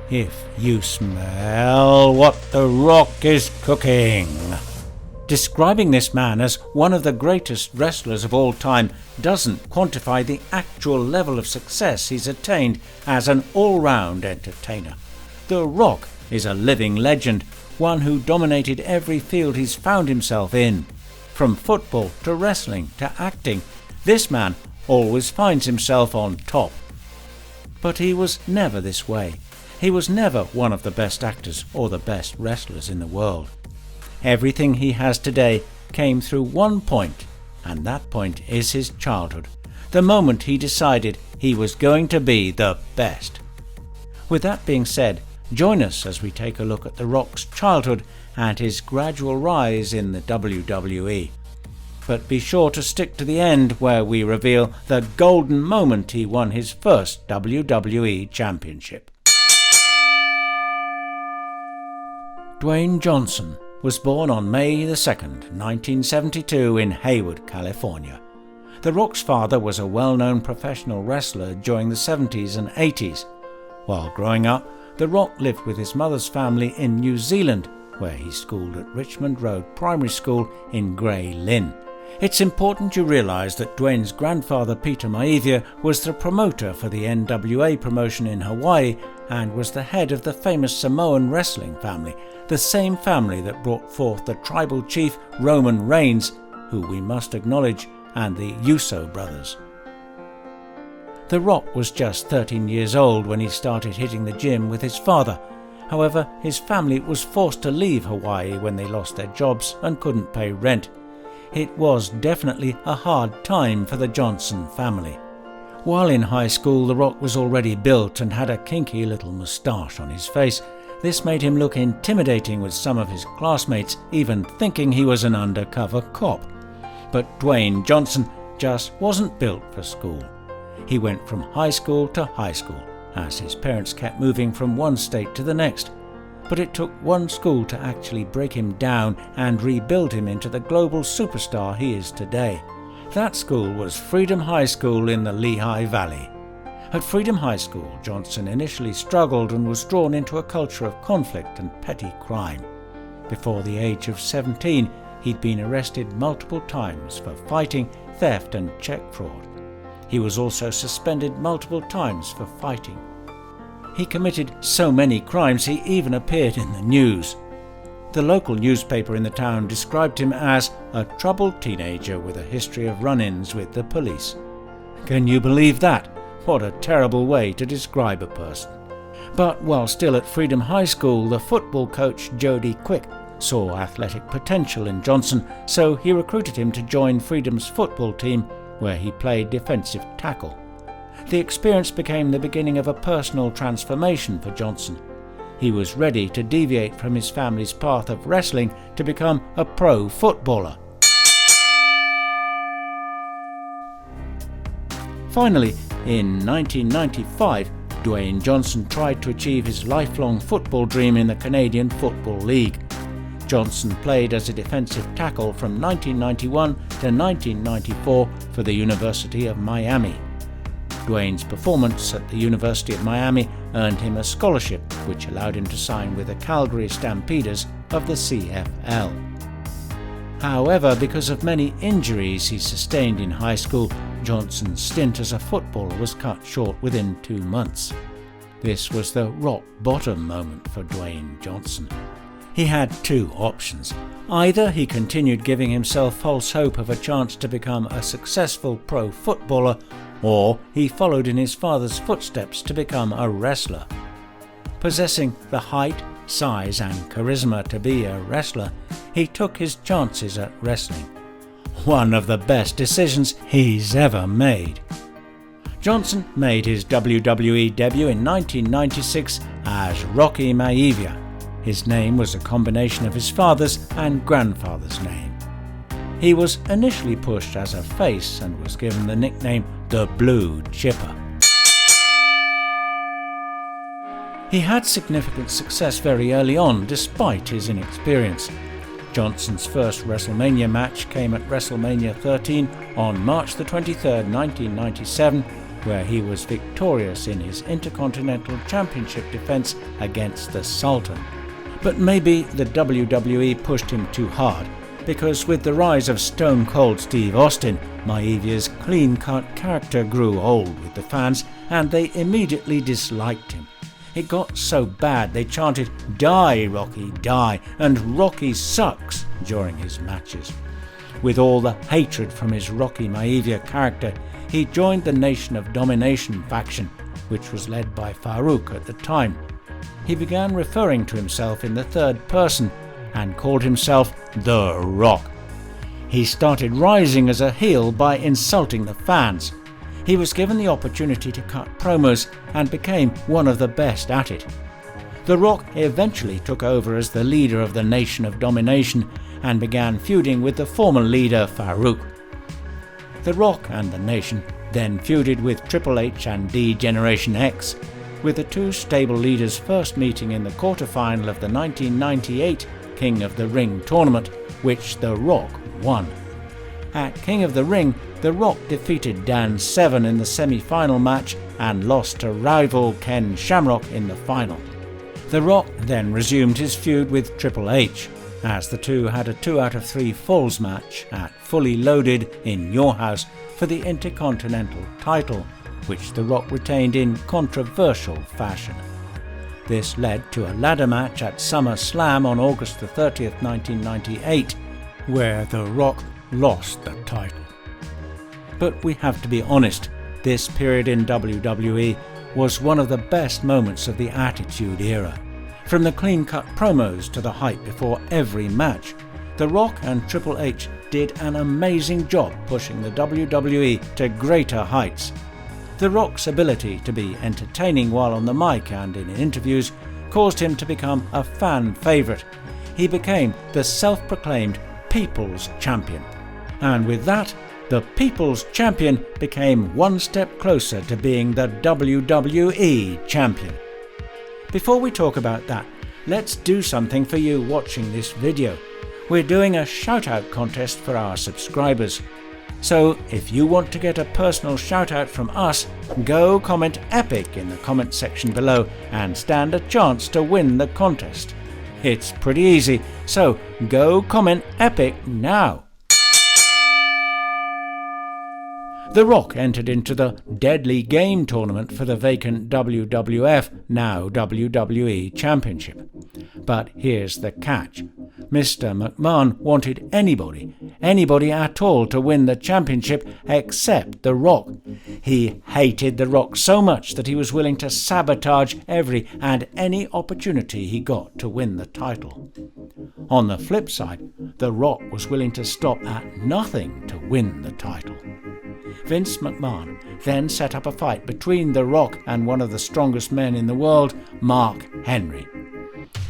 if you smell what The Rock is cooking. Describing this man as one of the greatest wrestlers of all time doesn't quantify the actual level of success he's attained as an all-round entertainer. The Rock is a living legend, one who dominated every field he's found himself in. From football to wrestling to acting, this man always finds himself on top. But he was never this way. He was never one of the best actors or the best wrestlers in the world. Everything he has today came through one point, and that point is his childhood, the moment he decided he was going to be the best. With that being said, join us as we take a look at The Rock's childhood and his gradual rise in the WWE. But be sure to stick to the end, where we reveal the golden moment he won his first WWE Championship. Dwayne Johnson was born on May 2nd, 1972 in Hayward, California. The Rock's father was a well-known professional wrestler during the 70s and 80s. While growing up, The Rock lived with his mother's family in New Zealand, where he schooled at Richmond Road Primary School in Grey Lynn. It's important you realise that Dwayne's grandfather Peter Maivia was the promoter for the NWA promotion in Hawaii and was the head of the famous Samoan wrestling family, the same family that brought forth the tribal chief Roman Reigns, who we must acknowledge, and the Uso brothers. The Rock was just 13 years old when he started hitting the gym with his father. However, his family was forced to leave Hawaii when they lost their jobs and couldn't pay rent. It was definitely a hard time for the Johnson family. While in high school, The Rock was already built and had a kinky little moustache on his face. This made him look intimidating with some of his classmates, even thinking he was an undercover cop. But Dwayne Johnson just wasn't built for school. He went from high school to high school, as his parents kept moving from one state to the next. But it took one school to actually break him down and rebuild him into the global superstar he is today. That school was Freedom High School in the Lehigh Valley. At Freedom High School, Johnson initially struggled and was drawn into a culture of conflict and petty crime. Before the age of 17, he'd been arrested multiple times for fighting, theft and check fraud. He was also suspended multiple times for fighting. He committed so many crimes he even appeared in the news. The local newspaper in the town described him as a troubled teenager with a history of run-ins with the police. Can you believe that? What a terrible way to describe a person. But while still at Freedom High School, the football coach Jody Quick saw athletic potential in Johnson, so he recruited him to join Freedom's football team, where he played defensive tackle. The experience became the beginning of a personal transformation for Johnson. He was ready to deviate from his family's path of wrestling to become a pro footballer. Finally, in 1995, Dwayne Johnson tried to achieve his lifelong football dream in the Canadian Football League. Johnson played as a defensive tackle from 1991 to 1994 for the University of Miami. Dwayne's performance at the University of Miami earned him a scholarship, which allowed him to sign with the Calgary Stampeders of the CFL. However, because of many injuries he sustained in high school, Johnson's stint as a footballer was cut short within 2 months. This was the rock bottom moment for Dwayne Johnson. He had two options. Either he continued giving himself false hope of a chance to become a successful pro footballer, or he followed in his father's footsteps to become a wrestler. Possessing the height, size and charisma to be a wrestler, he took his chances at wrestling. One of the best decisions he's ever made. Johnson made his WWE debut in 1996 as Rocky Maivia. His name was a combination of his father's and grandfather's name. He was initially pushed as a face and was given the nickname the Blue Chipper. He had significant success very early on despite his inexperience. Johnson's first WrestleMania match came at WrestleMania 13 on March the 23rd, 1997, where he was victorious in his Intercontinental Championship defense against the Sultan. But maybe the WWE pushed him too hard, because with the rise of Stone Cold Steve Austin, Maevia's clean-cut character grew old with the fans and they immediately disliked him. It got so bad they chanted "Die, Rocky, die" and "Rocky sucks" during his matches. With all the hatred from his Rocky Maivia character, he joined the Nation of Domination faction, which was led by Farouk at the time. He began referring to himself in the third person and called himself The Rock. He started rising as a heel by insulting the fans. He was given the opportunity to cut promos and became one of the best at it. The Rock eventually took over as the leader of the Nation of Domination and began feuding with the former leader Farouk. The Rock and the Nation then feuded with Triple H and D-Generation X, with the two stable leaders first meeting in the quarterfinal of the 1998 King of the Ring tournament, which The Rock won. At King of the Ring, The Rock defeated Dan Severn in the semi-final match and lost to rival Ken Shamrock in the final. The Rock then resumed his feud with Triple H, as the two had a 2 out of 3 falls match at Fully Loaded in Your House for the Intercontinental title, which The Rock retained in controversial fashion. This led to a ladder match at SummerSlam on August 30th, 1998, where The Rock lost the title. But we have to be honest, this period in WWE was one of the best moments of the Attitude Era. From the clean-cut promos to the hype before every match, The Rock and Triple H did an amazing job pushing the WWE to greater heights. The Rock's ability to be entertaining while on the mic and in interviews caused him to become a fan favourite. He became the self-proclaimed People's Champion. And with that, the People's Champion became one step closer to being the WWE Champion. Before we talk about that, let's do something for you watching this video. We're doing a shout-out contest for our subscribers. So if you want to get a personal shout-out from us, go comment EPIC in the comment section below and stand a chance to win the contest. It's pretty easy, so go comment EPIC now. The Rock entered into the Deadly Game tournament for the vacant WWF, now WWE Championship. But here's the catch. Mr. McMahon wanted anybody at all to win the championship except The Rock. He hated The Rock so much that he was willing to sabotage every and any opportunity he got to win the title. On the flip side, The Rock was willing to stop at nothing to win the title. Vince McMahon then set up a fight between The Rock and one of the strongest men in the world, Mark Henry.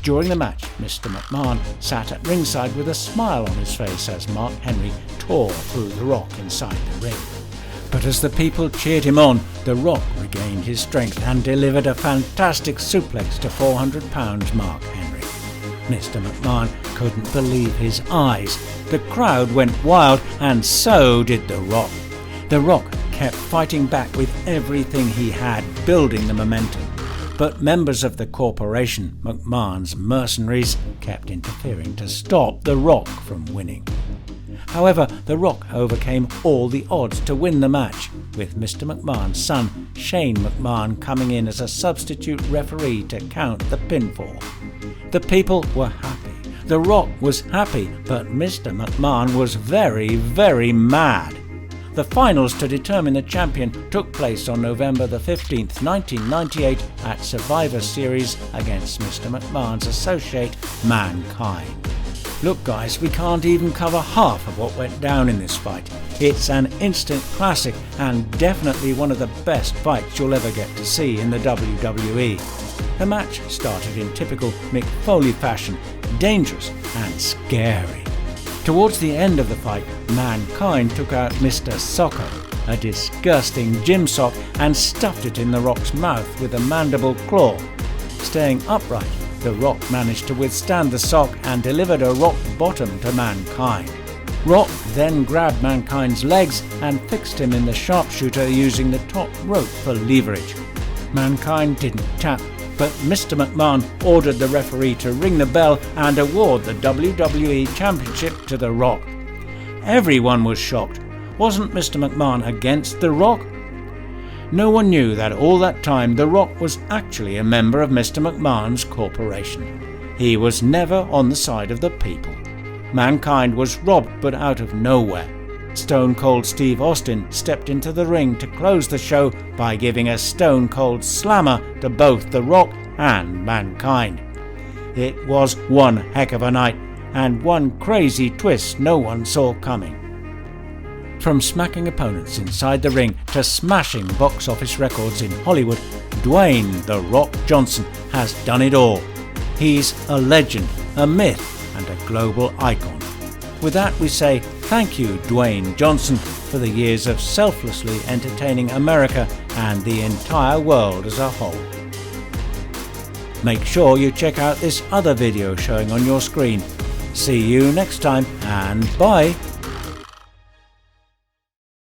During the match, Mr. McMahon sat at ringside with a smile on his face as Mark Henry tore through The Rock inside the ring. But as the people cheered him on, The Rock regained his strength and delivered a fantastic suplex to 400-pound Mark Henry. Mr. McMahon couldn't believe his eyes. The crowd went wild, and so did The Rock. The Rock kept fighting back with everything he had, building the momentum. But members of the corporation, McMahon's mercenaries, kept interfering to stop The Rock from winning. However, The Rock overcame all the odds to win the match, with Mr. McMahon's son, Shane McMahon, coming in as a substitute referee to count the pinfall. The people were happy. The Rock was happy, but Mr. McMahon was very, very mad. The finals to determine the champion took place on November the 15th, 1998 at Survivor Series against Mr. McMahon's associate, Mankind. Look guys, we can't even cover half of what went down in this fight. It's an instant classic and definitely one of the best fights you'll ever get to see in the WWE. The match started in typical Mick Foley fashion, dangerous and scary. Towards the end of the fight, Mankind took out Mr. Socko, a disgusting gym sock, and stuffed it in The Rock's mouth with a mandible claw. Staying upright, The Rock managed to withstand the sock and delivered a rock bottom to Mankind. Rock then grabbed Mankind's legs and fixed him in the sharpshooter using the top rope for leverage. Mankind didn't tap, but Mr. McMahon ordered the referee to ring the bell and award the WWE Championship to The Rock. Everyone was shocked. Wasn't Mr. McMahon against The Rock? No one knew that all that time The Rock was actually a member of Mr. McMahon's corporation. He was never on the side of the people. Mankind was robbed, but out of nowhere. Stone Cold Steve Austin stepped into the ring to close the show by giving a Stone Cold Slammer to both The Rock and Mankind. It was one heck of a night, and one crazy twist no one saw coming. From smacking opponents inside the ring to smashing box office records in Hollywood, Dwayne "The Rock" Johnson has done it all. He's a legend, a myth, and a global icon. With that, we say thank you, Dwayne Johnson, for the years of selflessly entertaining America and the entire world as a whole. Make sure you check out this other video showing on your screen. See you next time, and bye!